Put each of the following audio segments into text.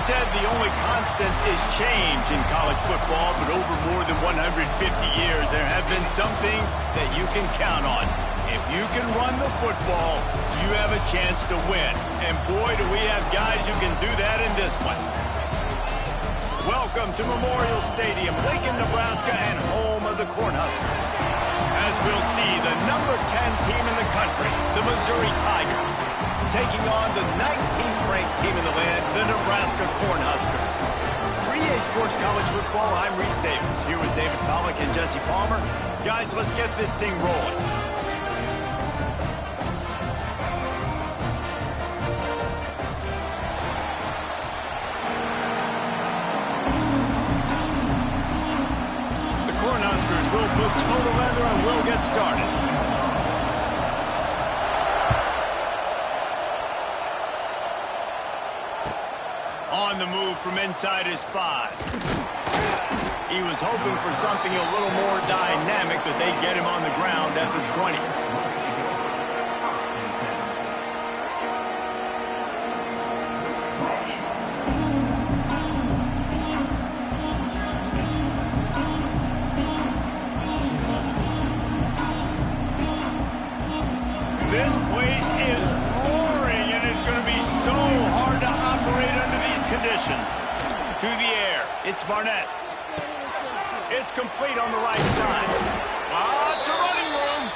said the only constant is change in college football, but over more than 150 years, there have been some things that you can count on. If you can run the football, you have a chance to win. And boy, do we have guys who can do that in this one. Welcome to Memorial Stadium, Lincoln, Nebraska, and home of the Cornhuskers. As we'll see, the number 10 team in the country, the Missouri Tigers, taking on the 19th ranked team in the land, the Nebraska Cornhuskers. 3A Sports College Football, I'm Reese Davis, here with David Pollack and Jesse Palmer. Guys, let's get this thing rolling. The Cornhuskers will put total leather and we'll get started. On the move from inside his 5. He was hoping for something a little more dynamic, but they get him on the ground at the 20. This place is roaring, and it's going to be so hard to operate under these conditions. To the air, it's Barnett. It's complete on the right side. It's a running room.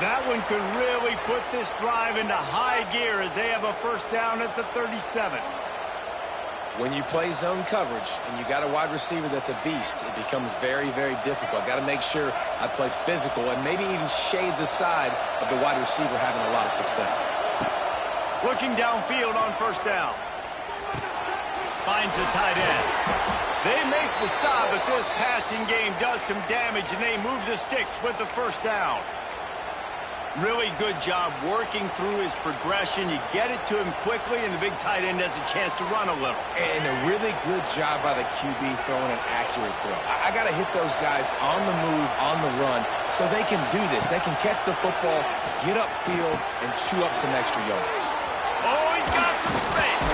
That one could really put this drive into high gear as they have a first down at the 37. When you play zone coverage and you got a wide receiver that's a beast, it becomes very, very difficult. Got to make sure I play physical and maybe even shade the side of the wide receiver having a lot of success. Looking downfield on first down. Finds the tight end. They make the stop, but this passing game does some damage, and they move the sticks with the first down. Really good job working through his progression. You get it to him quickly, and the big tight end has a chance to run a little. And a really good job by the QB throwing an accurate throw. I got to hit those guys on the move, on the run, so they can do this. They can catch the football, get upfield, and chew up some extra yards. Oh, he's got some space.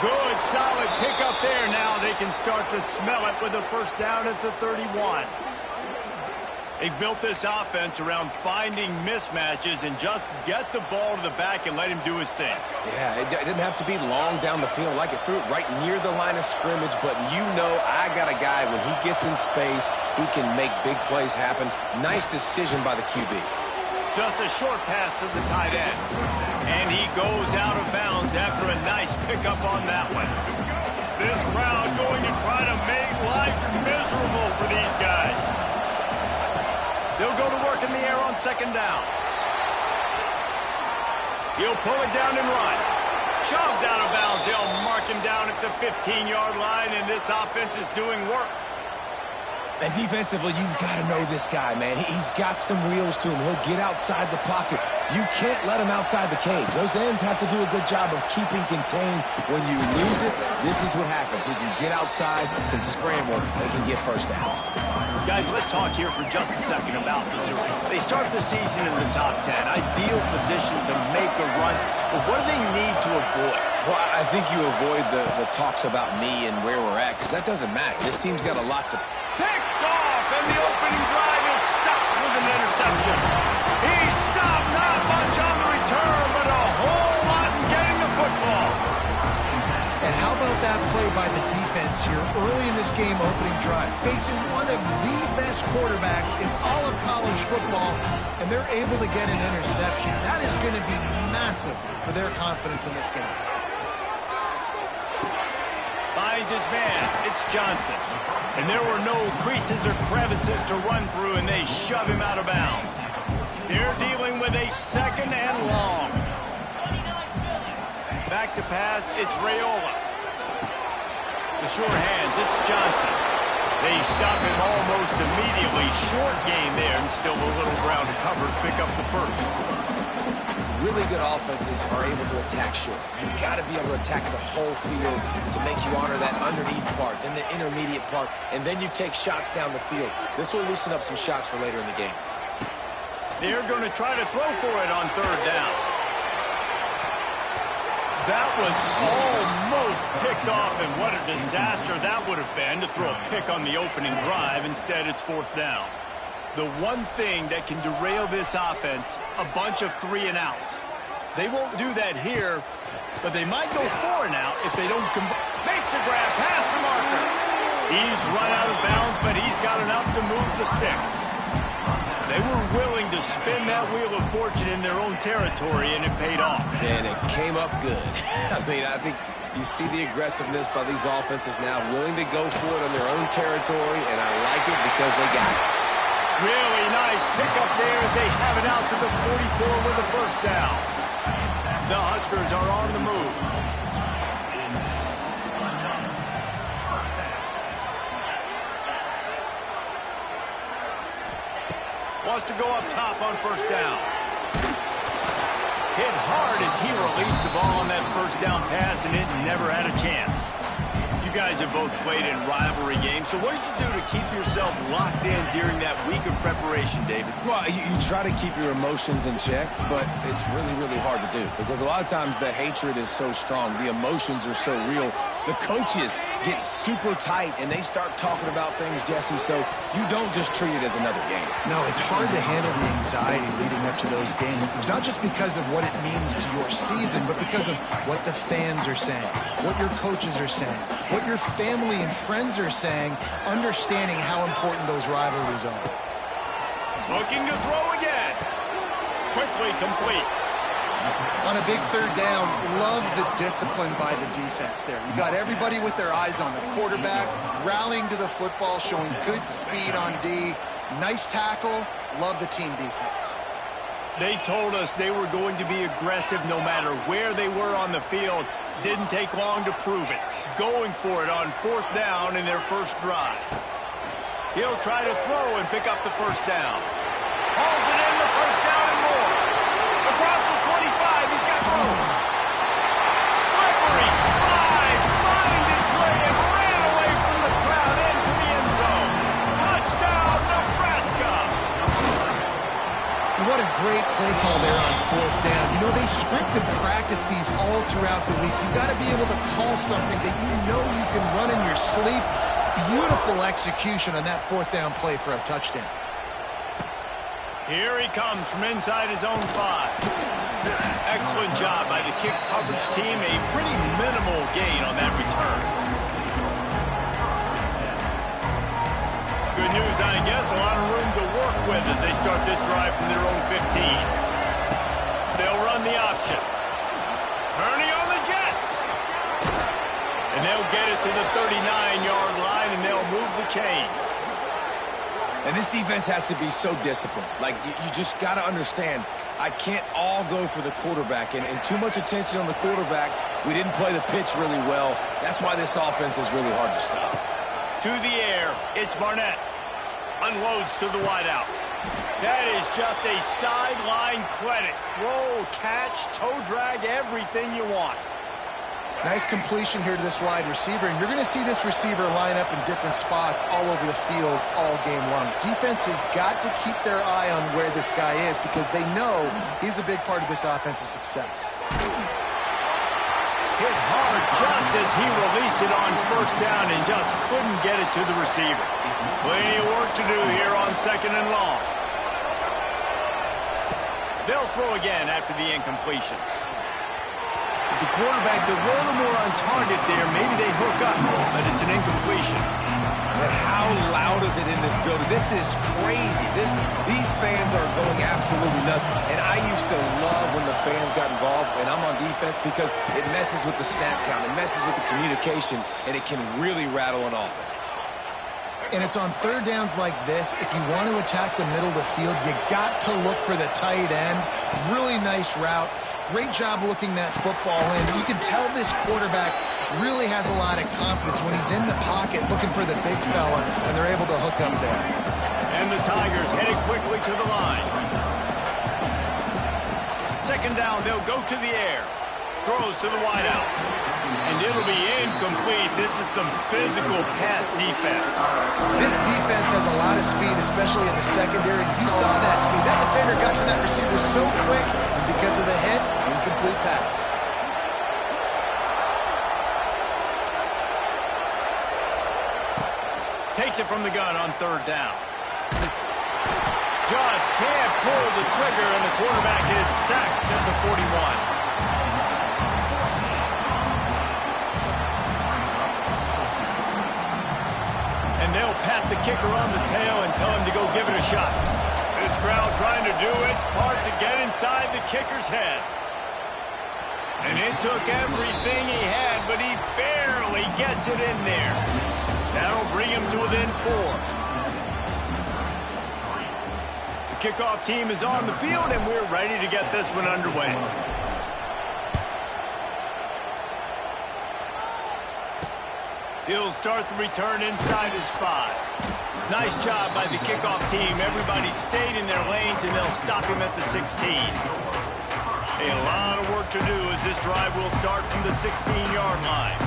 Good, solid pickup there. Now they can start to smell it with a first down at the 31. They've built this offense around finding mismatches and just get the ball to the back and let him do his thing. Yeah, it didn't have to be long down the field. Like it threw it right near the line of scrimmage, but you know I got a guy, when he gets in space, he can make big plays happen. Nice decision by the QB. Just a short pass to the tight end. And he goes out of bounds after a nice pickup on that one. This crowd going to try to make life miserable for these guys. They'll go to work in the air on second down. He'll pull it down and run. Shoved out of bounds. They'll mark him down at the 15-yard line, and this offense is doing work. And defensively, you've got to know this guy, man. He's got some wheels to him. He'll get outside the pocket. You can't let him outside the cage. Those ends have to do a good job of keeping contained. When you lose it, this is what happens. He can get outside, can scramble, and can get first downs. Guys, let's talk here for just a second about Missouri. They start the season in the top 10. Ideal position to make a run. But what do they need to avoid? Well, I think you avoid the talks about me and where we're at, because that doesn't matter. This team's got a lot to... Picked off, and the opening drive is stopped with an interception. He stopped, not much on the return, but a whole lot in getting the football. And how about that play by the defense here early in this game opening drive, facing one of the best quarterbacks in all of college football, and they're able to get an interception. That is going to be massive for their confidence in this game. Finds his man. It's Johnson. And there were no creases or crevices to run through, and they shove him out of bounds. They're dealing with a second and long. Back to pass, it's Raiola. The short hands, it's Johnson. They stop him almost immediately. Short gain there, and still a little ground to cover to pick up the first. Really good offenses are able to attack short. You've got to be able to attack the whole field to make you honor that underneath part, then the intermediate part, and then you take shots down the field. This will loosen up some shots for later in the game. They're going to try to throw for it on third down. That was almost picked off, and what a disaster that would have been to throw a pick on the opening drive. Instead, it's 4th down. The one thing that can derail this offense, a bunch of 3-and-outs. They won't do that here, but they might go 4-and-out if they don't convert. Makes a grab past the marker. He's run out of bounds, but he's got enough to move the sticks. They were willing to spin that wheel of fortune in their own territory, and it paid off. And it came up good. I mean, I think you see the aggressiveness by these offenses now, willing to go for it on their own territory, and I like it because they got it. Really nice pickup there as they have it out to the 44 with a 1st down. The Huskers are on the move. Wants to go up top on 1st down. Hit hard as he released the ball on that 1st down pass, and it never had a chance. You guys have both played in rivalry games, so what did you do to keep yourself locked in during that week of preparation, David? Well, you try to keep your emotions in check, but it's really, really hard to do because a lot of times the hatred is so strong. The emotions are so real. The coaches get super tight, and they start talking about things, Jesse, so you don't just treat it as another game. No, it's hard to handle the anxiety leading up to those games, not just because of what it means to your season, but because of what the fans are saying, what your coaches are saying, what your family and friends are saying, understanding how important those rivalries are. Looking to throw again. Quickly complete. On a big 3rd down, love the discipline by the defense there. You got everybody with their eyes on the quarterback, rallying to the football, showing good speed on D. Nice tackle. Love the team defense. They told us they were going to be aggressive no matter where they were on the field. Didn't take long to prove it. Going for it on 4th down in their 1st drive. He'll try to throw and pick up the 1st down. Hauls it in, the 1st down and more. Across the 25, he's got room. Slippery slide, find his way and ran away from the crowd into the end zone. Touchdown, Nebraska. What a great play call there on 4th down. You know, they scripted practice these all throughout the week. You've got to be able to call something that you know you can run in your sleep. Beautiful execution on that 4th down play for a touchdown. Here he comes from inside his own 5. Excellent job by the kick coverage team. A pretty minimal gain on that return. Good news, I guess. A lot of room to work with as they start this drive from their own 15. They'll run the option. Turning on the Jets. And they'll get it to the 39-yard line, and they'll move the chains. And this defense has to be so disciplined. Like, you just got to understand, I can't all go for the quarterback. And too much attention on the quarterback. We didn't play the pitch really well. That's why this offense is really hard to stop. To the air, it's Barnett. Unloads to the wideout. That is just a sideline credit. Throw, catch, toe drag, everything you want. Nice completion here to this wide receiver, and you're going to see this receiver line up in different spots all over the field all game long. Defense has got to keep their eye on where this guy is because they know he's a big part of this offense's success. Hit hard just as he released it on 1st down and just couldn't get it to the receiver. Plenty of work to do here on 2nd and long. They'll throw again after the incompletion. If the quarterback's a little more on target there, maybe they hook up, but it's an incompletion. But how loud is it in this building? This is crazy. These fans are going absolutely nuts. And I used to love when the fans got involved, and I'm on defense, because it messes with the snap count. It messes with the communication, and it can really rattle an offense. And it's on 3rd downs like this. If you want to attack the middle of the field, you got to look for the tight end. Really nice route. Great job looking that football in. You can tell this quarterback really has a lot of confidence when he's in the pocket looking for the big fella, and they're able to hook up there. And the Tigers headed quickly to the line. 2nd down, they'll go to the air. Throws to the wideout. And it'll be incomplete. This is some physical pass defense. This defense has a lot of speed, especially in the secondary. You saw that speed. That defender got to that receiver so quick, and because of the hit, incomplete pass. Takes it from the gun on 3rd down. Just can't pull the trigger, and the quarterback is sacked at the 41. And they'll pat the kicker on the tail and tell him to go give it a shot. This crowd trying to do its part to get inside the kicker's head. And it took everything he had, but he barely gets it in there. That'll bring him to within 4. The kickoff team is on the field, and we're ready to get this one underway. He'll start the return inside his 5. Nice job by the kickoff team. Everybody stayed in their lanes, and they'll stop him at the 16. A lot of work to do as this drive will start from the 16-yard line.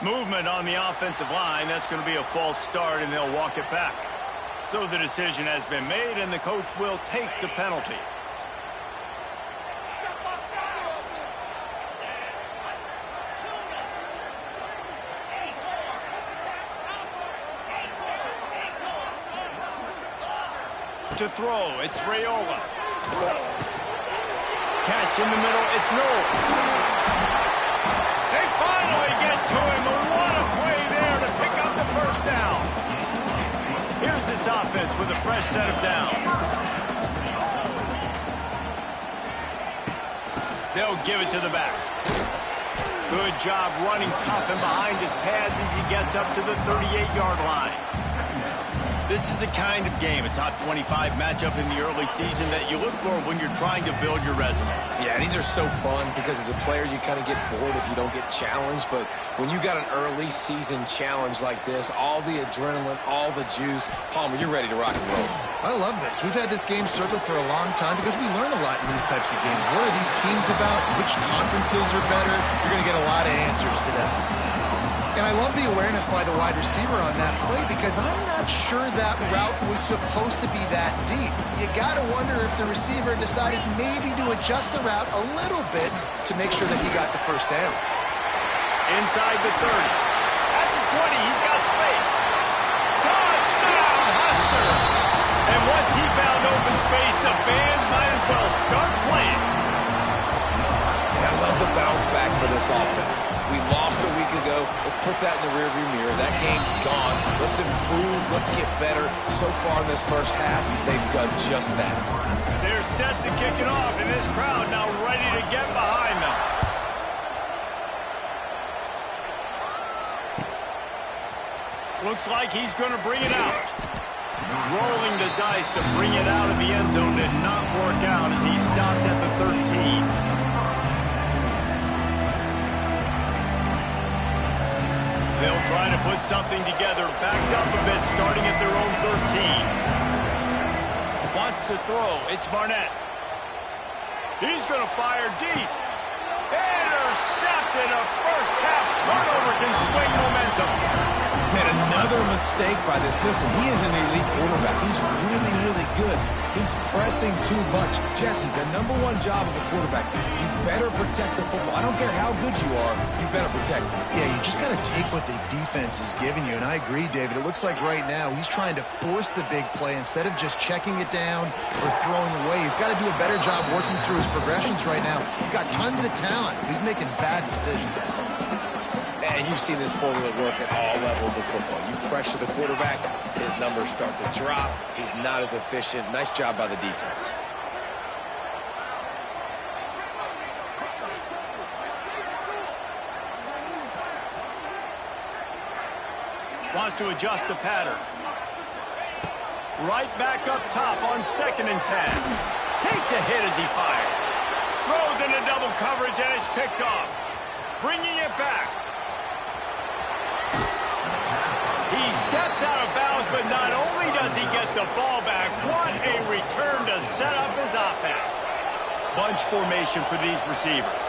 Movement on the offensive line. That's going to be a false start, and they'll walk it back. So the decision has been made, and the coach will take the penalty. To throw, it's Raiola. Catch in the middle, it's Knowles. They finally get to him, and what a play there to pick up the 1st down. Here's this offense with a fresh set of downs. They'll give it to the back. Good job running tough and behind his pads as he gets up to the 38-yard line. This is the kind of game, a top 25 matchup in the early season, that you look for when you're trying to build your resume. Yeah, these are so fun because as a player, you kind of get bored if you don't get challenged. But when you got an early season challenge like this, all the adrenaline, all the juice, Palmer, you're ready to rock and roll. I love this. We've had this game circled for a long time because we learn a lot in these types of games. What are these teams about? Which conferences are better? You're going to get a lot of answers to them. And I love the awareness by the wide receiver on that play because I'm not sure that route was supposed to be that deep. You got to wonder if the receiver decided maybe to adjust the route a little bit to make sure that he got the 1st down. Inside the 30. At the 20, he's got space. Touchdown, Husker! And once he found open space, the band might as well start playing. I love the bounce back for this offense. We lost a week ago. Let's put that in the rearview mirror. That game's gone. Let's improve. Let's get better. So far in this 1st half, they've done just that. They're set to kick it off, and this crowd now ready to get behind them. Looks like he's going to bring it out. Rolling the dice to bring it out of the end zone did not work out as he stopped at the 13. They'll try to put something together, backed up a bit, starting at their own 13. Wants to throw. It's Barnett. He's going to fire deep. Intercepted. A 1st half turnover can swing momentum. Man, another mistake by this. Listen, he is an elite quarterback. He's really, really good. He's pressing too much. Jesse, the #1 job of a quarterback, you better protect the football. I don't care how good you are, you better protect it. Yeah, you just got to take what the defense is giving you, and I agree, David. It looks like right now he's trying to force the big play instead of just checking it down or throwing away. He's got to do a better job working through his progressions right now. He's got tons of talent. He's making bad decisions. And you've seen this formula work at all levels of football. You pressure the quarterback, his numbers start to drop. He's not as efficient. Nice job by the defense. Wants to adjust the pattern. Right back up top on 2nd and 10. Takes a hit as he fires. Throws into double coverage, and it's picked off. Bringing it back. He steps out of bounds, but not only does he get the ball back, what a return to set up his offense. Bunch formation for these receivers.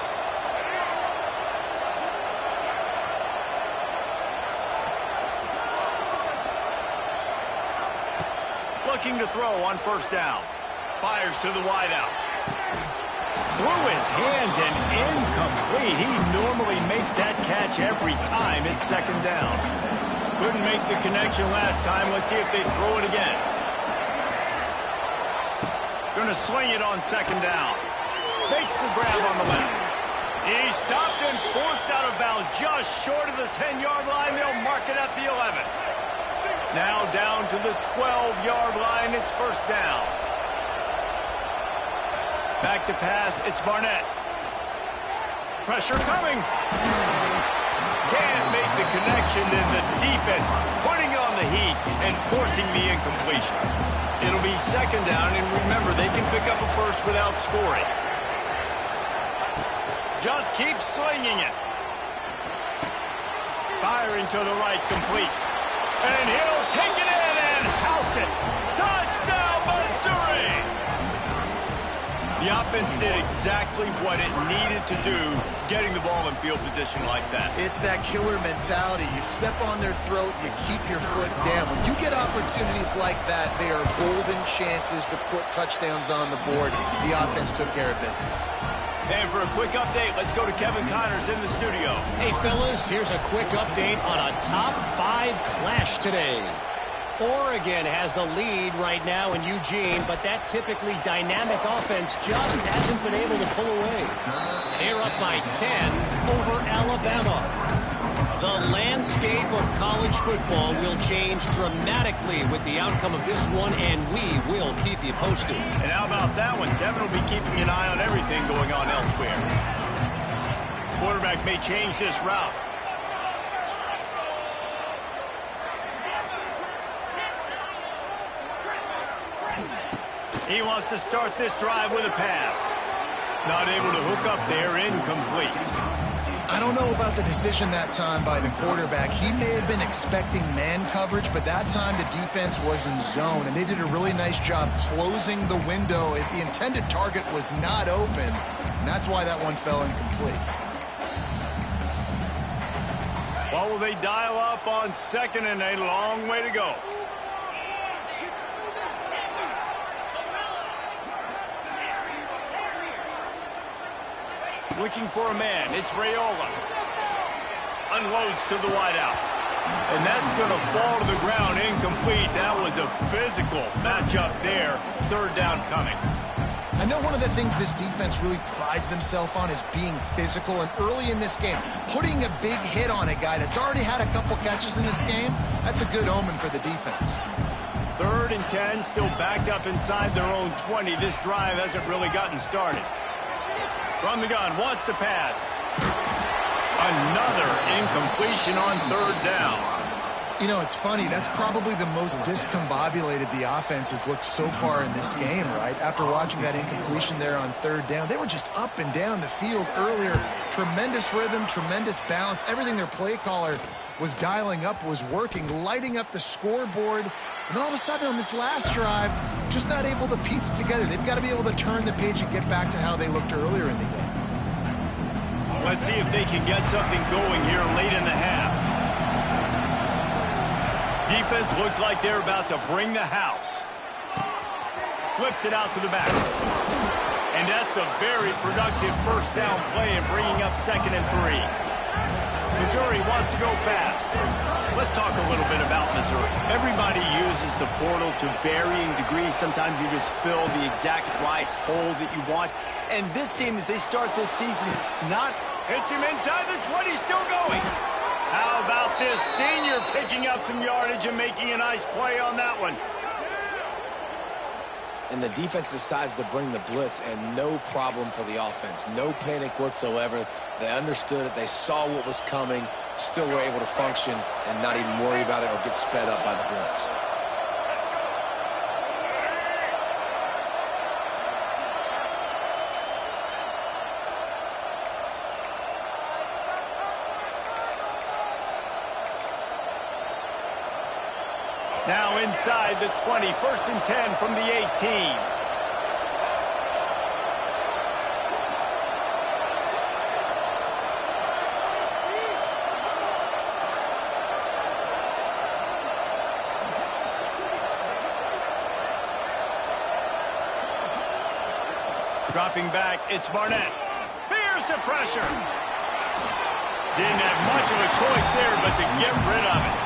looking to throw on first down. Fires to the wideout. Through his hands and incomplete. He normally makes that catch every time. It's second down. Couldn't make the connection last time. Let's see if they throw it again. Gonna swing it on second down. Makes the grab on the left. He's stopped and forced out of bounds just short of the 10-yard line. They'll mark it at the 11. Now down to the 12-yard line. It's first down. Back to pass. It's Barnett. Pressure coming. Can't make the connection. Then the defense putting on the heat and forcing the incompletion. It'll be second down, and remember, they can pick up a first without scoring. Just keep slinging it. Firing to the right, complete. And he'll take it in and house it. Touchdown, Miissouri! The offense did exactly what it needed to do, getting the ball in field position like that. It's that killer mentality. You step on their throat, you keep your foot down. When you get opportunities like that, they are golden chances to put touchdowns on the board. The offense took care of business. And for a quick update, let's go to Kevin Connors in the studio. Hey, fellas, here's a quick update on a top 5 clash today. Oregon has the lead right now in Eugene, but that typically dynamic offense just hasn't been able to pull away. They're up by 10 over Alabama. The landscape of college football will change dramatically with the outcome of this one, and we will keep you posted. And how about that one? Kevin will be keeping an eye on everything going on elsewhere. Quarterback may change this route. He wants to start this drive with a pass. Not able to hook up there, incomplete. I don't know about the decision that time by the quarterback. He may have been expecting man coverage, but that time the defense was in zone, and they did a really nice job closing the window. The intended target was not open, and that's why that one fell incomplete. What will they dial up on second and a long way to go? Looking for a man. It's Raiola. Unloads to the wideout. And that's going to fall to the ground incomplete. That was a physical matchup there. Third down coming. I know one of the things this defense really prides themselves on is being physical. And early in this game, putting a big hit on a guy that's already had a couple catches in this game, that's a good omen for the defense. 3rd and 10, still backed up inside their own 20. This drive hasn't really gotten started. From the gun, wants to pass. Another incompletion on 3rd down. You know, it's funny. That's probably the most discombobulated the offense has looked so far in this game, right? After watching that incompletion there on 3rd down, they were just up and down the field earlier. Tremendous rhythm, tremendous balance. Everything their play caller was dialing up was working, lighting up the scoreboard. And then all of a sudden on this last drive, just not able to piece it together. They've got to be able to turn the page and get back to how they looked earlier in the game. Let's see if they can get something going here late in the half. Defense looks like they're about to bring the house. Flips it out to the back. And that's a very productive first down play and bringing up 2nd and 3. Missouri wants to go fast. Let's talk a little bit about Missouri. Everybody uses the portal to varying degrees. Sometimes you just fill the exact right hole that you want. And this team, as they start this season, hits him inside the 20, still going. How about this senior picking up some yardage and making a nice play on that one? And the defense decides to bring the blitz, and no problem for the offense. No panic whatsoever. They understood it. They saw what was coming, still were able to function and not even worry about it or get sped up by the blitz. Now inside the 20, 1st and 10 from the 18. Dropping back, it's Barnett. Here's the pressure. Didn't have much of a choice there, but to get rid of it.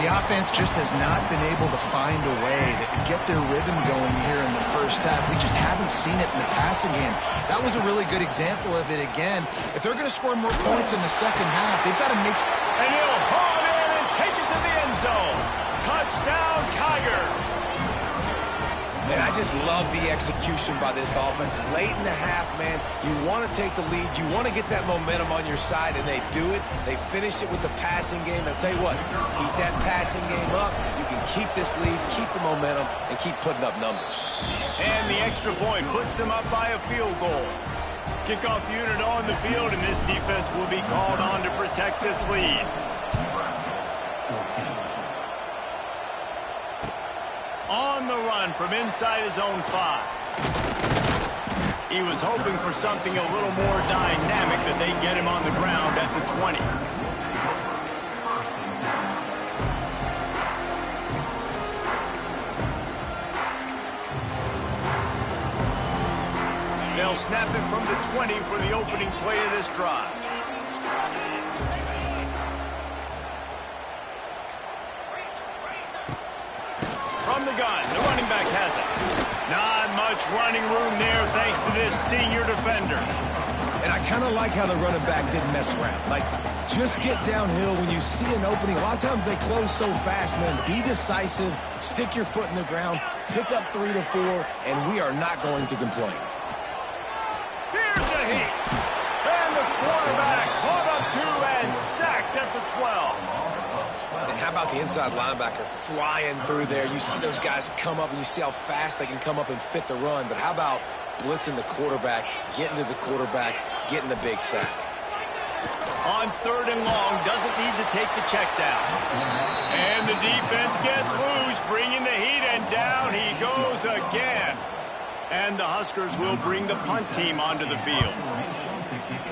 The offense just has not been able to find a way to get their rhythm going here in the first half. We just haven't seen it in the passing game. That was a really good example of it again. If they're going to score more points in the second half, they've got to make... And he'll haul it in and take it to the end zone. Touchdown, Tigers. Man, I just love the execution by this offense. Late in the half, man, you want to take the lead. You want to get that momentum on your side, and they do it. They finish it with the passing game. And I'll tell you what, keep that passing game up. You can keep this lead, keep the momentum, and keep putting up numbers. And the extra point puts them up by a field goal. Kickoff unit on the field, and this defense will be called on to protect this lead. On the run from inside his own 5. He was hoping for something a little more dynamic, that they get him on the ground at the 20. They'll snap it from the 20 for the opening play of this drive. From the gun, the running back has it. Not much running room there thanks to this senior defender. And I kind of like how the running back didn't mess around. Like, just get downhill when you see an opening. A lot of times they close so fast, man. Be decisive, stick your foot in the ground, pick up 3 to 4, and we are not going to complain. Here's a hit. And the quarterback caught up 2 and sacked at the 12. And how about the inside linebacker flying through there? You see those guys come up, and you see how fast they can come up and fit the run. But how about blitzing the quarterback, getting to the quarterback, getting the big sack? On 3rd and long, doesn't need to take the check down. And the defense gets loose, bringing the heat, and down he goes again. And the Huskers will bring the punt team onto the field.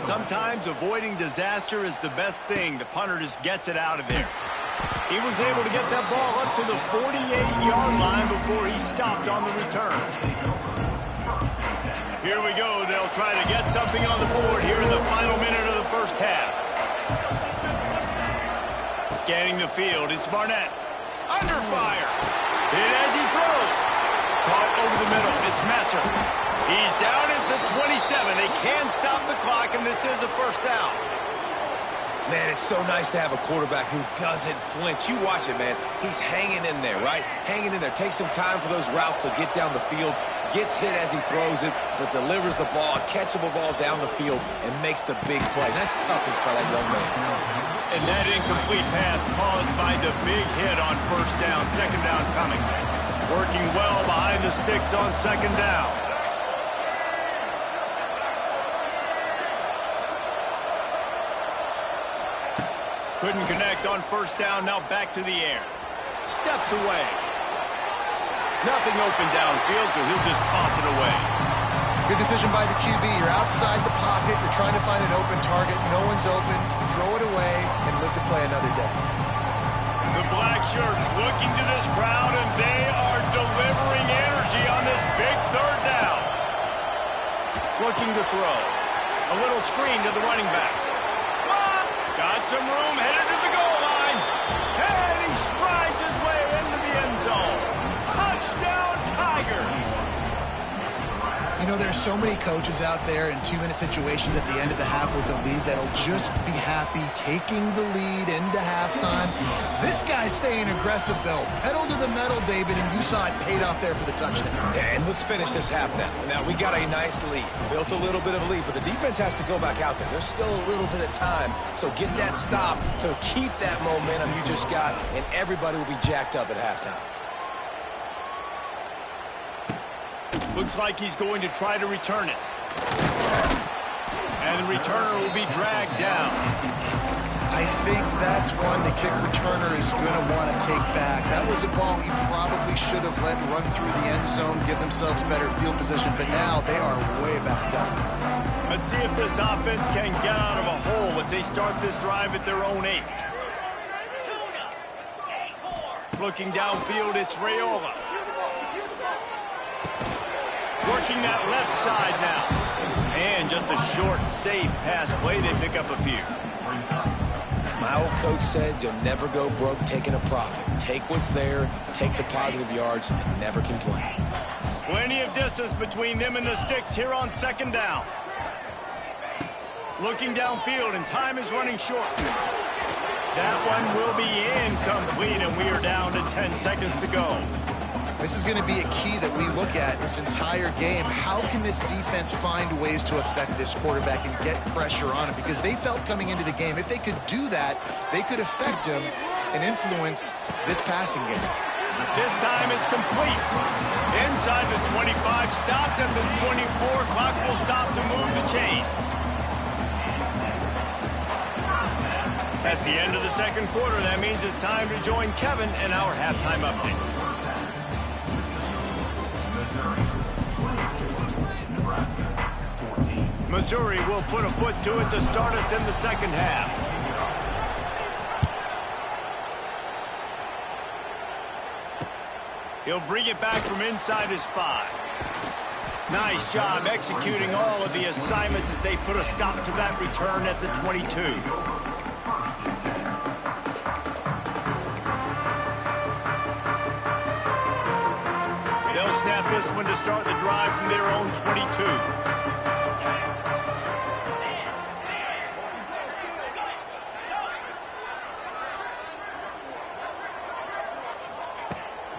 Sometimes avoiding disaster is the best thing. The punter just gets it out of there. He was able to get that ball up to the 48-yard line before he stopped on the return. Here we go. They'll try to get something on the board here in the final minute of the first half. Scanning the field, it's Barnett. Under fire. Hit as he throws. Caught over the middle, it's Messer. He's down at the 27. They can stop the clock, and this is a first down. Man, it's so nice to have a quarterback who doesn't flinch. You watch it, man. He's hanging in there, right? Hanging in there. Takes some time for those routes to get down the field. Gets hit as he throws it, but delivers the ball, a catchable ball down the field, and makes the big play. That's toughness by that young man. And that incomplete pass caused by the big hit on first down. Second down coming. Working well behind the sticks on second down. Couldn't connect on first down, now back to the air. Steps away. Nothing open downfield, so he'll just toss it away. Good decision by the QB. You're outside the pocket. You're trying to find an open target. No one's open. Throw it away and live to play another day. The black shirts looking to this crowd, and they are delivering energy on this big third down. Looking to throw. A little screen to the running back. Got some room, headed to the goal line. And he strides his way into the end zone. Touchdown, Tigers. You know, there's so many coaches out there in 2-minute situations at the end of the half with the lead that'll just be happy taking the lead into halftime. This guy's staying aggressive, though. Pedal to the metal, David, and you saw it paid off there for the touchdown. And let's finish this half now. Now, we got a nice lead. Built a little bit of a lead, but the defense has to go back out there. There's still a little bit of time. So get that stop to keep that momentum you just got, and everybody will be jacked up at halftime. Looks like he's going to try to return it. And the returner will be dragged down. I think that's one the kick returner is going to want to take back. That was a ball he probably should have let run through the end zone, give themselves better field position, but now they are way back up. Let's see if this offense can get out of a hole as they start this drive at their own 8. Looking downfield, it's Raiola. Working that left side now. And just a short, safe pass play. They pick up a few. My old coach said you'll never go broke taking a profit. Take what's there, take the positive yards, and never complain. Plenty of distance between them and the sticks here on second down. Looking downfield, and time is running short. That one will be incomplete, and we are down to 10 seconds to go. This is going to be a key that we look at this entire game. How can this defense find ways to affect this quarterback and get pressure on him? Because they felt coming into the game, if they could do that, they could affect him and influence this passing game. This time it's complete. Inside the 25, stopped at the 24. Clock will stop to move the chains. That's the end of the second quarter. That means it's time to join Kevin in our halftime update. Missouri will put a foot to it to start us in the second half. He'll bring it back from inside his 5. Nice job executing all of the assignments as they put a stop to that return at the 22. They'll snap this one to start the drive from their own 22.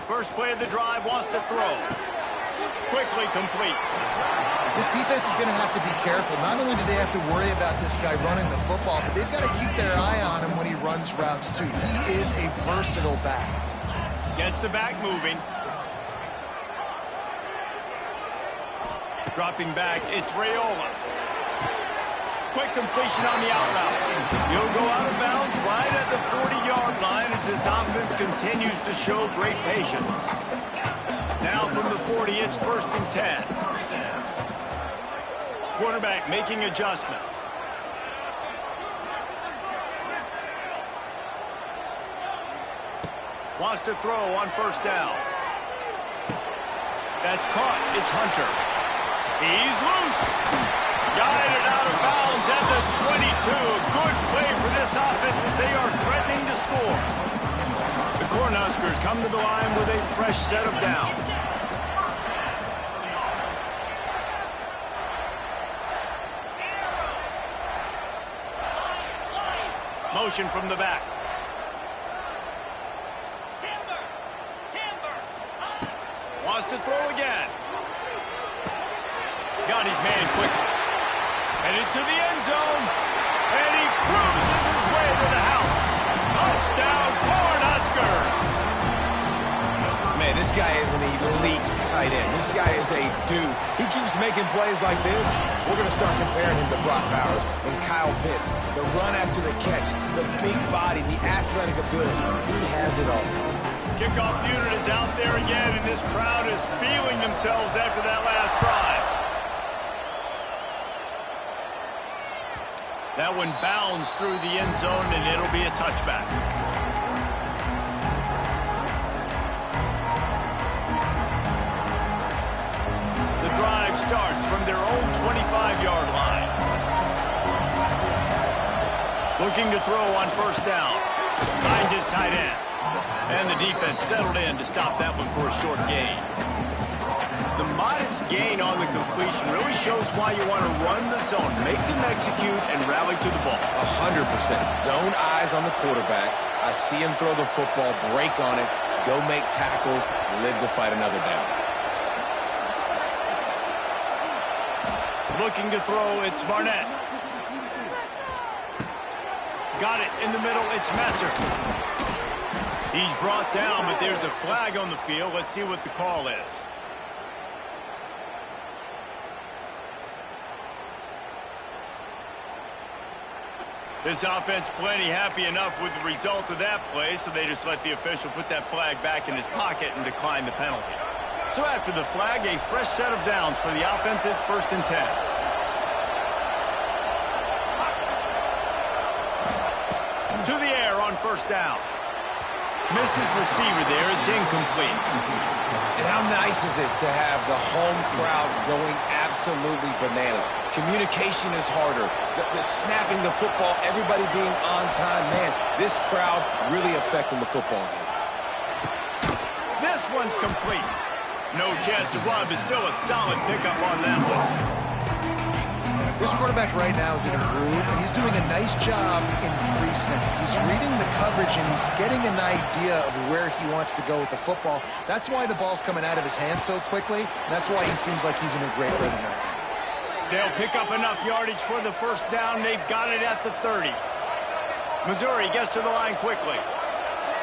First play of the drive, wants to throw. Quickly complete. This defense is going to have to be careful. Not only do they have to worry about this guy running the football, but they've got to keep their eye on him when he runs routes too. He is a versatile back. Gets the back moving. Dropping back, it's Raiola. Quick completion on the out route. He'll go out of bounds right at the 40-yard line as this offense continues to show great patience. Now from the 40, it's 1st and 10. Quarterback making adjustments. Wants to throw on 1st down. That's caught. It's Hunter. He's loose. Guided out of bounds at the 22. Good play for this offense as they are threatening to score. The Cornhuskers come to the line with a fresh set of downs. Motion from the back. Wants to throw again. Got his man quickly. Headed to the end zone. And he cruises his way to the house. Touchdown, Cornhuskers. Man, this guy is an elite tight end. This guy is a dude. He keeps making plays like this. We're going to start comparing him to Brock Bowers and Kyle Pitts. The run after the catch, the big body, the athletic ability. He has it all. Kickoff unit is out there again, and this crowd is feeling themselves after that last drive. That one bounds through the end zone, and it'll be a touchback. The drive starts from their own 25-yard line. Looking to throw on 1st down. Finds his tight end. And the defense settled in to stop that one for a short gain. The modest gain on the completion really shows why you want to run the zone, make them execute, and rally to the ball. 100%. Zone eyes on the quarterback. I see him throw the football, break on it, go make tackles, live to fight another down. Looking to throw, it's Barnett. Got it in the middle, it's Messer. He's brought down, but there's a flag on the field. Let's see what the call is. This offense plenty happy enough with the result of that play, so they just let the official put that flag back in his pocket and decline the penalty. So after the flag, a fresh set of downs for the offense. It's 1st and 10. To the air on 1st down. Missed his receiver there. It's incomplete. And how nice is it to have the home crowd going absolutely bananas? Communication is harder. The snapping the football, everybody being on time. Man, this crowd really affecting the football game. This one's complete. No chance to run, but still a solid pickup on that one. This quarterback right now is in a groove, and he's doing a nice job in pre-snap. He's reading the coverage, and he's getting an idea of where he wants to go with the football. That's why the ball's coming out of his hands so quickly, and that's why he seems like he's in a great rhythm right now. They'll pick up enough yardage for the first down. They've got it at the 30. Missouri gets to the line quickly.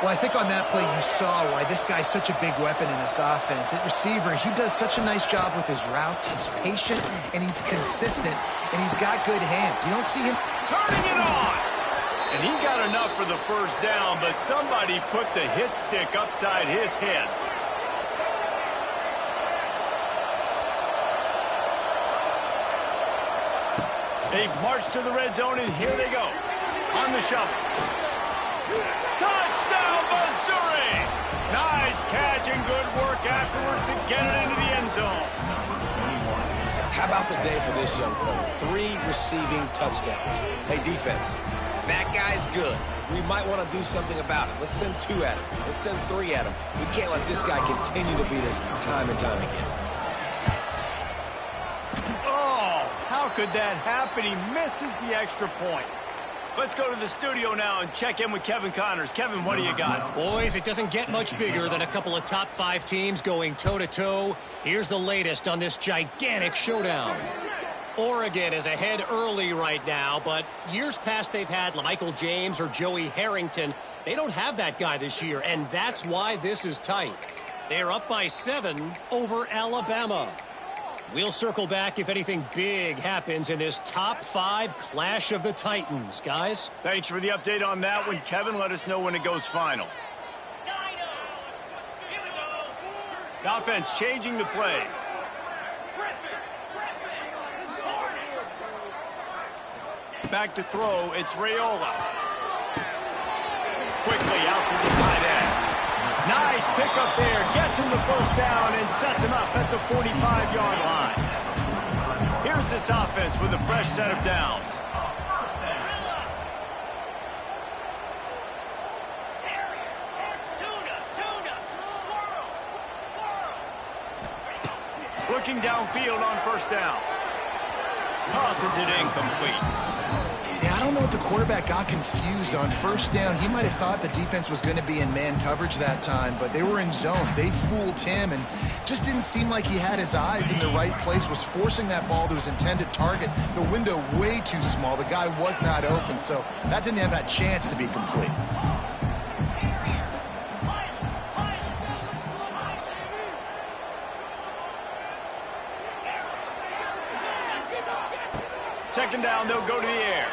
Well, I think on that play you saw why this guy's such a big weapon in this offense. At receiver, he does such a nice job with his routes. He's patient, and he's consistent, and he's got good hands. You don't see him Turning it on! And he got enough for the first down, but somebody put the hit stick upside his head. They march to the red zone, and here they go. On the shuffle. Touchdown, Miissouri! Nice catch and good work afterwards to get it into the end zone. How about the day for this young fella? 3 receiving touchdowns. Hey, defense, that guy's good. We might want to do something about it. Let's send 2 at him. Let's send 3 at him. We can't let this guy continue to beat us time and time again. Oh, how could that happen? He misses the extra point. Let's go to the studio now and check in with Kevin Connors. Kevin, what do you got? Boys, it doesn't get much bigger than a couple of top 5 teams going toe-to-toe. Here's the latest on this gigantic showdown. Oregon is ahead early right now, but years past they've had Michael James or Joey Harrington. They don't have that guy this year, and that's why this is tight. They're up by 7 over Alabama. We'll circle back if anything big happens in this top 5 clash of the Titans, guys. Thanks for the update on that one, Kevin. Let us know when it goes final. The offense changing the play. Back to throw, it's Raiola. Quickly out to the tight end. Nice pickup there, gets him the first down and sets him up at the 45-yard line. Here's this offense with a fresh set of downs. Looking downfield on first down. Tosses it incomplete. Yeah, I don't know if the quarterback got confused on first down. He might have thought the defense was going to be in man coverage that time, but they were in zone. They fooled him and just didn't seem like he had his eyes in the right place, was forcing that ball to his intended target. The window way too small. The guy was not open, so that didn't have that chance to be complete. Second down, they'll go to the air.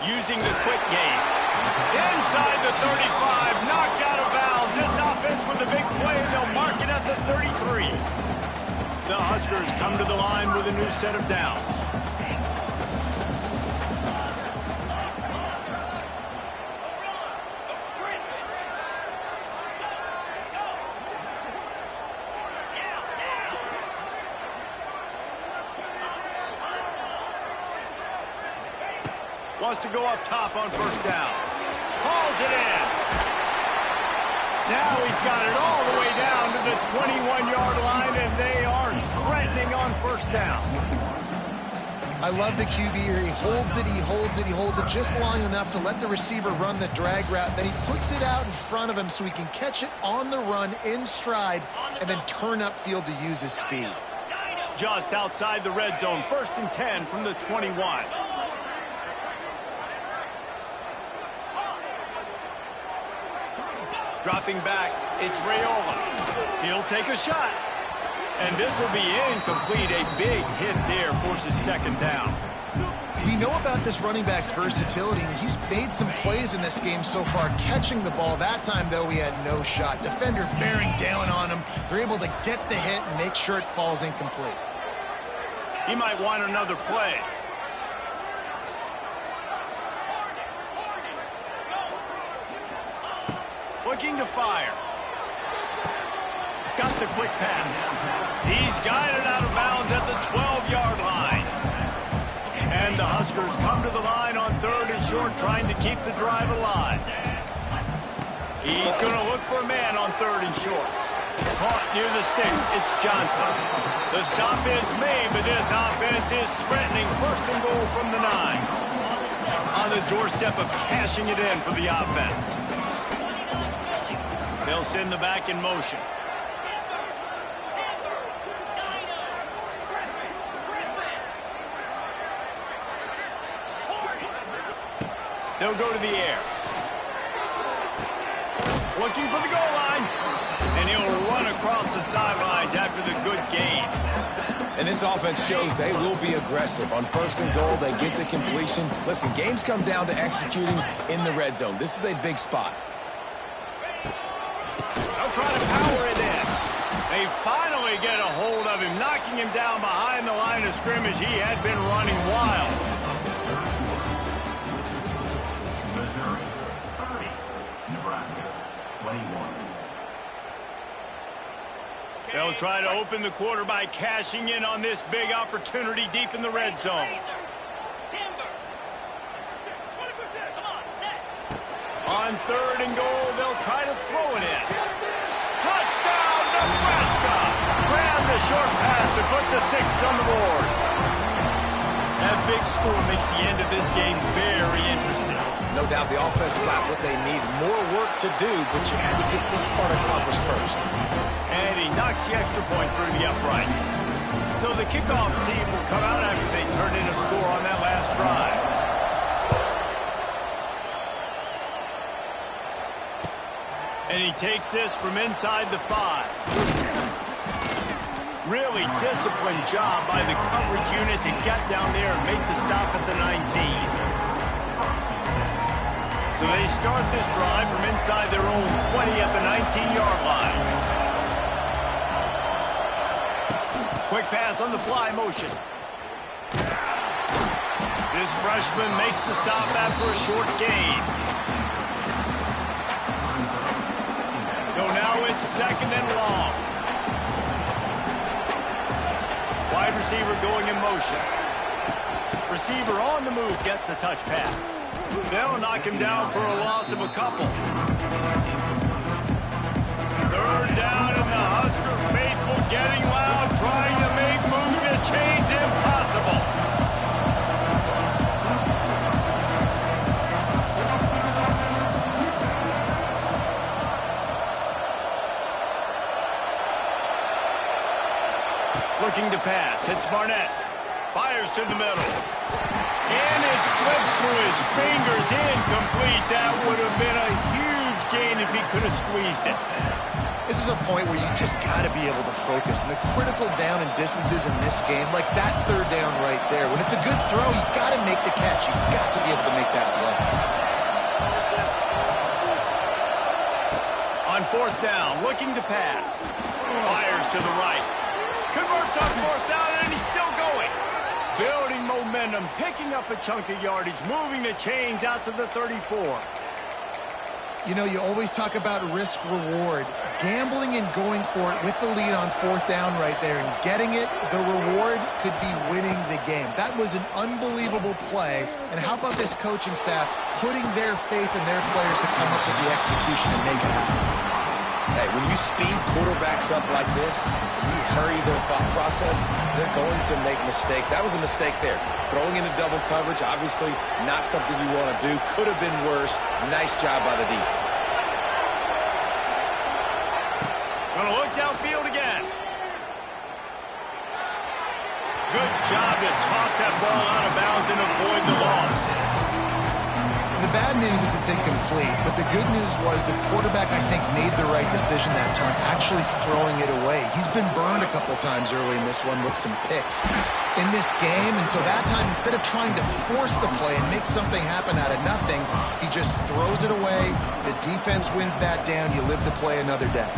Using the quick game. Inside the 35, knocked out of bounds. This offense with a big play, they'll mark it at the 33. The Huskers come to the line with a new set of downs. Wants to go up top on first down. Hauls it in. Now he's got it all the way down to the 21-yard line, and they are threatening on first down. I love the QB here. He holds it, he holds it, he holds it just long enough to let the receiver run the drag route. Then he puts it out in front of him so he can catch it on the run in stride and then turn upfield to use his speed. Just outside the red zone, 1st and 10 from the 21. Dropping back, it's Raiola. He'll take a shot. And this will be incomplete. A big hit there forces second down. We know about this running back's versatility. He's made some plays in this game so far, catching the ball. That time, though, he had no shot. Defender bearing down on him. They're able to get the hit and make sure it falls incomplete. He might want another play. Looking to fire. Got the quick pass. He's guided out of bounds at the 12-yard line. And the Huskers come to the line on 3rd and short, trying to keep the drive alive. He's going to look for a man on 3rd and short. Caught near the sticks. It's Johnson. The stop is made, but this offense is threatening 1st and goal from the 9. On the doorstep of cashing it in for the offense. They'll send the back in motion. They'll go to the air. Looking for the goal line. And he'll run across the sidelines after the good gain. And this offense shows they will be aggressive. On 1st and goal, they get the completion. Listen, games come down to executing in the red zone. This is a big spot. They'll try to power it in. They finally get a hold of him, knocking him down behind the line of scrimmage. He had been running wild. Miissouri 30, Nebraska 21. They'll try to open the quarter by cashing in on this big opportunity deep in the red zone. On 3rd and goal, they'll try to throw it in. Touchdown, Nebraska! Grab the short pass to put the 6 on the board. That big score makes the end of this game very interesting. No doubt the offense got what they need. More work to do, but you had to get this part accomplished first. And he knocks the extra point through the uprights. So the kickoff team will come out after they turn in a score on that last drive. And he takes this from inside the 5. Really disciplined job by the coverage unit to get down there and make the stop at the 19. So they start this drive from inside their own 20 at the 19-yard line. Quick pass on the fly motion. This freshman makes the stop after a short gain. So now it's 2nd and long. Wide receiver going in motion. Receiver on the move gets the touch pass. They'll knock him down for a loss of a couple. 3rd down and the Husker faithful getting loud, trying to make move to change impossible. Looking to pass. It's Barnett. Fires to the middle. And it slips through his fingers. Incomplete. That would have been a huge gain if he could have squeezed it. This is a point where you just got to be able to focus. And the critical down and distances in this game, like that 3rd down right there. When it's a good throw, you got to make the catch. You got to be able to make that play. On 4th down, looking to pass. Fires to the right. Converts on 4th down, and he's still going. Building momentum, picking up a chunk of yardage, moving the chains out to the 34. You know, you always talk about risk-reward. Gambling and going for it with the lead on 4th down right there and getting it, the reward could be winning the game. That was an unbelievable play. And how about this coaching staff putting their faith in their players to come up with the execution and make it happen? Hey, when you speed quarterbacks up like this, and you hurry their thought process, they're going to make mistakes. That was a mistake there. Throwing into double coverage, obviously not something you want to do. Could have been worse. Nice job by the defense. Gonna look downfield again. Good job to toss that ball out of bounds and avoid the loss. The bad news is it's incomplete, but the good news was the quarterback, I think, made the right decision that time, actually throwing it away. He's been burned a couple times early in this one with some picks in this game, and so that time, instead of trying to force the play and make something happen out of nothing, he just throws it away. The defense wins that down. You live to play another day.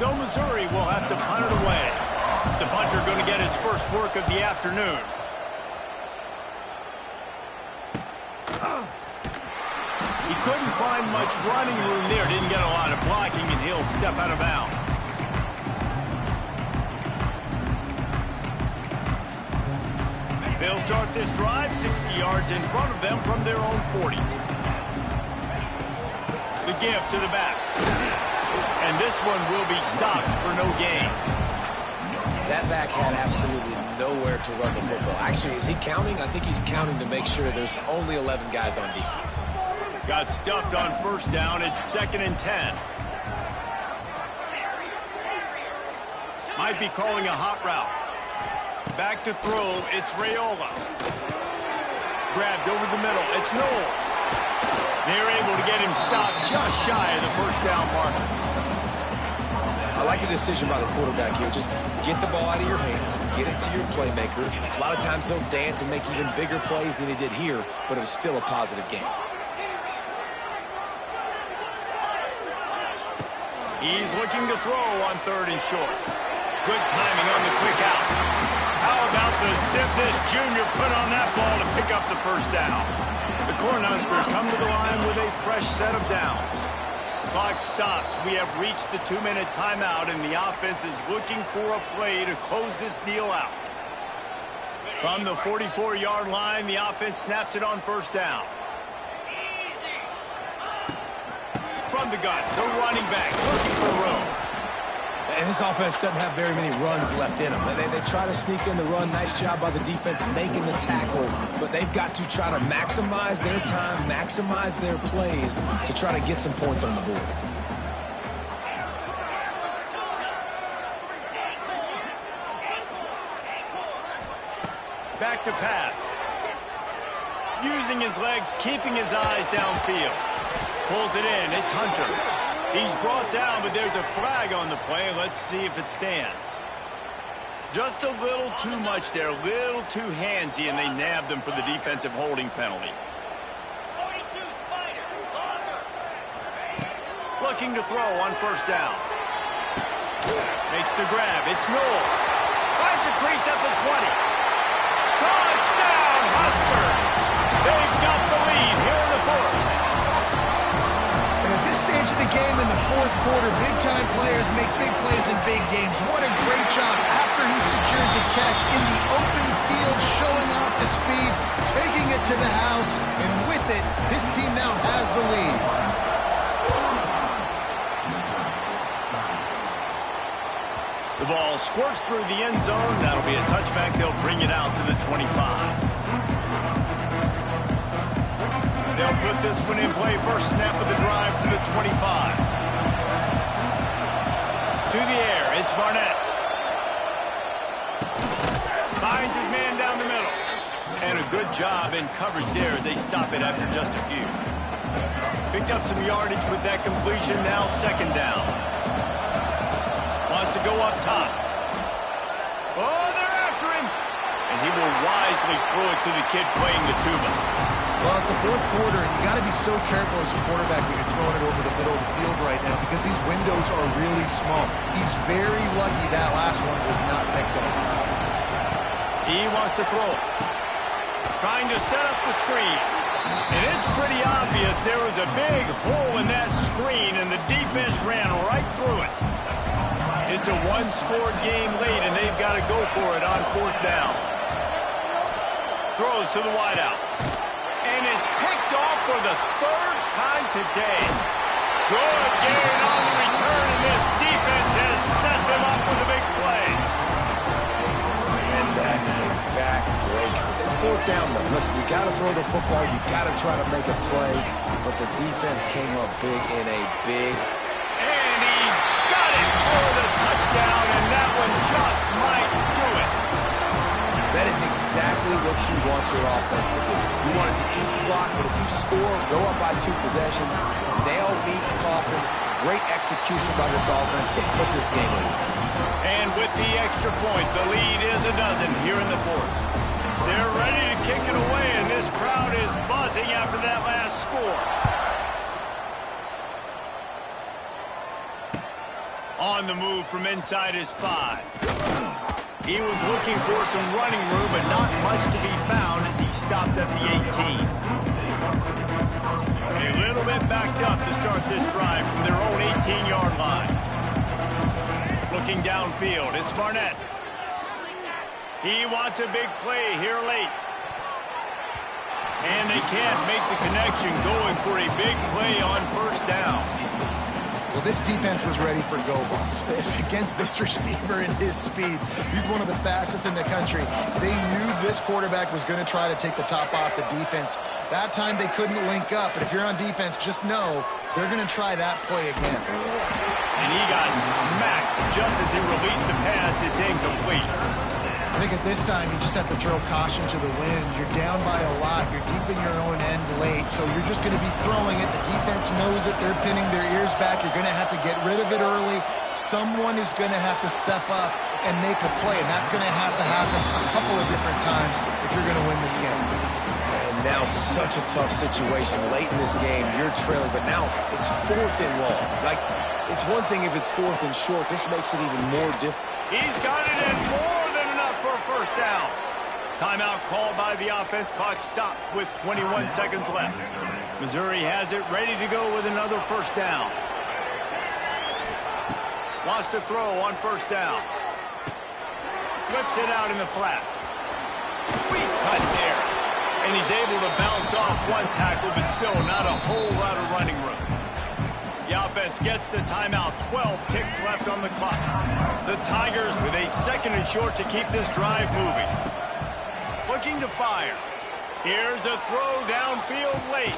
So Missouri will have to punt it away. The punter going to get his first work of the afternoon. He couldn't find much running room there. Didn't get a lot of blocking, and he'll step out of bounds. They'll start this drive 60 yards in front of them from their own 40. The give to the back. And this one will be stopped for no gain. That back had absolutely nowhere to run the football. Actually, is he counting? I think he's counting to make sure there's only 11 guys on defense. Got stuffed on first down. It's 2nd and 10. Might be calling a hot route. Back to throw. It's Raiola. Grabbed over the middle. It's Knowles. They're able to get him stopped just shy of the first down marker. I like the decision by the quarterback here. Just get the ball out of your hands, get it to your playmaker. A lot of times he'll dance and make even bigger plays than he did here, but it was still a positive game. He's looking to throw on 3rd and short. Good timing on the quick out. How about the zip this junior put on that ball to pick up the first down? The Cornhuskers come to the line with a fresh set of downs. Clock stops. We have reached the 2-minute timeout, and the offense is looking for a play to close this deal out. From the 44-yard line, the offense snaps it on first down. From the gun, the running back looking for room. And this offense doesn't have very many runs left in them. They try to sneak in the run. Nice job by the defense making the tackle. But they've got to try to maximize their time, maximize their plays to try to get some points on the board. Back to pass. Using his legs, keeping his eyes downfield. Pulls it in. It's Hunter. He's brought down, but there's a flag on the play. Let's see if it stands. Just a little too much there, a little too handsy, and they nabbed them for the defensive holding penalty. Looking to throw on first down. Makes the grab. It's Knowles. Finds a crease at the 20. Touchdown, Huskers! They've got the lead here in the 4th. At this stage of the game in the 4th quarter, big-time players make big plays in big games. What a great job after he secured the catch in the open field, showing off the speed, taking it to the house, and with it, his team now has the lead. The ball squirts through the end zone. That'll be a touchback. They'll bring it out to the 25. They'll put this one in play. First snap of the drive from the 25. To the air, it's Barnett. Finds his man down the middle. And a good job in coverage there as they stop it after just a few. Picked up some yardage with that completion. Now 2nd down. Wants to go up top. Oh, they're after him. And he will wisely throw it to the kid playing the tuba. Well, it's the 4th quarter, and you got to be so careful as a quarterback when you're throwing it over the middle of the field right now because these windows are really small. He's very lucky that last one was not picked up. He wants to throw it. Trying to set up the screen. And it's pretty obvious there was a big hole in that screen, and the defense ran right through it. It's a one-score game late, and they've got to go for it on 4th down. Throws to the wideout. And it's picked off for the 3rd time today. Good gain on the return, and this defense has set them up with a big play. And that is a backbreaker. It's 4th down, though. Listen, you got to throw the football. You got to try to make a play. But the defense came up big in a big. And he's got it for the touchdown, and that one just might do it. That is exactly what you want your offense to do. You want it to eat clock, but if you score, go up by 2 possessions, nail, meet, coffin. Great execution by this offense to put this game away. And with the extra point, the lead is a dozen here in the 4th. They're ready to kick it away, and this crowd is buzzing after that last score. On the move from inside his 5. He was looking for some running room, but not much to be found as he stopped at the 18. A little bit backed up to start this drive from their own 18-yard line. Looking downfield, it's Barnett. He wants a big play here late. And they can't make the connection, going for a big play on first down. Well, this defense was ready for go-balls against this receiver and his speed. He's one of the fastest in the country. They knew this quarterback was going to try to take the top off the defense. That time they couldn't link up, but if you're on defense, just know they're going to try that play again. And he got smacked just as he released the pass. It's incomplete. I think at this time, you just have to throw caution to the wind. You're down by a lot. You're deep in your own end late, so you're just going to be throwing it. The defense knows it. They're pinning their ears back. You're going to have to get rid of it early. Someone is going to have to step up and make a play, and that's going to have to happen a couple of different times if you're going to win this game. And now such a tough situation. Late in this game, you're trailing, but now it's 4th and long. Like, it's one thing if it's 4th and short. This makes it even more difficult. He's got it in more than enough for a first down. Timeout called by the offense. Clock stopped with 21 seconds left. Missouri has it ready to go with another first down. Wants to throw on first down. Flips it out in the flat. Sweet cut there. And he's able to bounce off one tackle, but still not a whole lot of running room. The offense gets the timeout. 12 ticks left on the clock. The Tigers with a 2nd and short to keep this drive moving. Looking to fire. Here's a throw downfield late.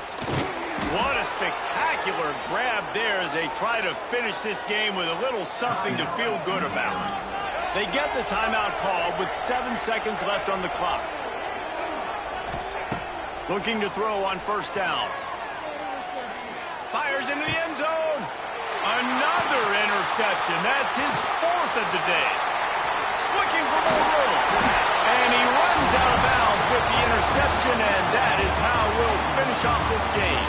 What a spectacular grab there as they try to finish this game with a little something to feel good about. They get the timeout called with 7 seconds left on the clock. Looking to throw on first down. Fires into the end zone. Another interception. That's his 4th of the day. Looking for more room. And he runs out of bounds with the interception, and that is how we'll finish off this game.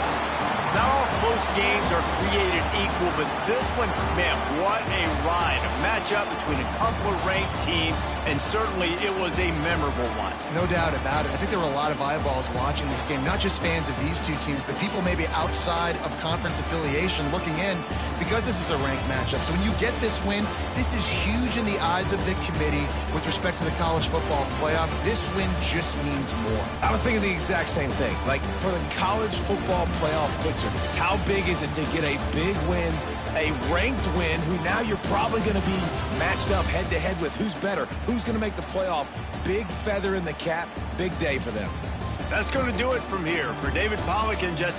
Not all close games are created equal, but this one, man, what a ride. A matchup between a couple of ranked teams, and certainly it was a memorable one. No doubt about it. I think there were a lot of eyeballs watching this game, not just fans of these two teams, but people maybe outside of conference affiliation looking in, because this is a ranked matchup. So when you get this win, this is huge in the eyes of the committee with respect to the college football playoff. This win just means more. I was thinking the exact same thing. Like, for the college football playoff picture, how big is it to get a big win, a ranked win, who now you're probably going to be matched up head-to-head with who's better, who's going to make the playoff. Big feather in the cap, big day for them. That's going to do it from here. For David Pollack and Jesse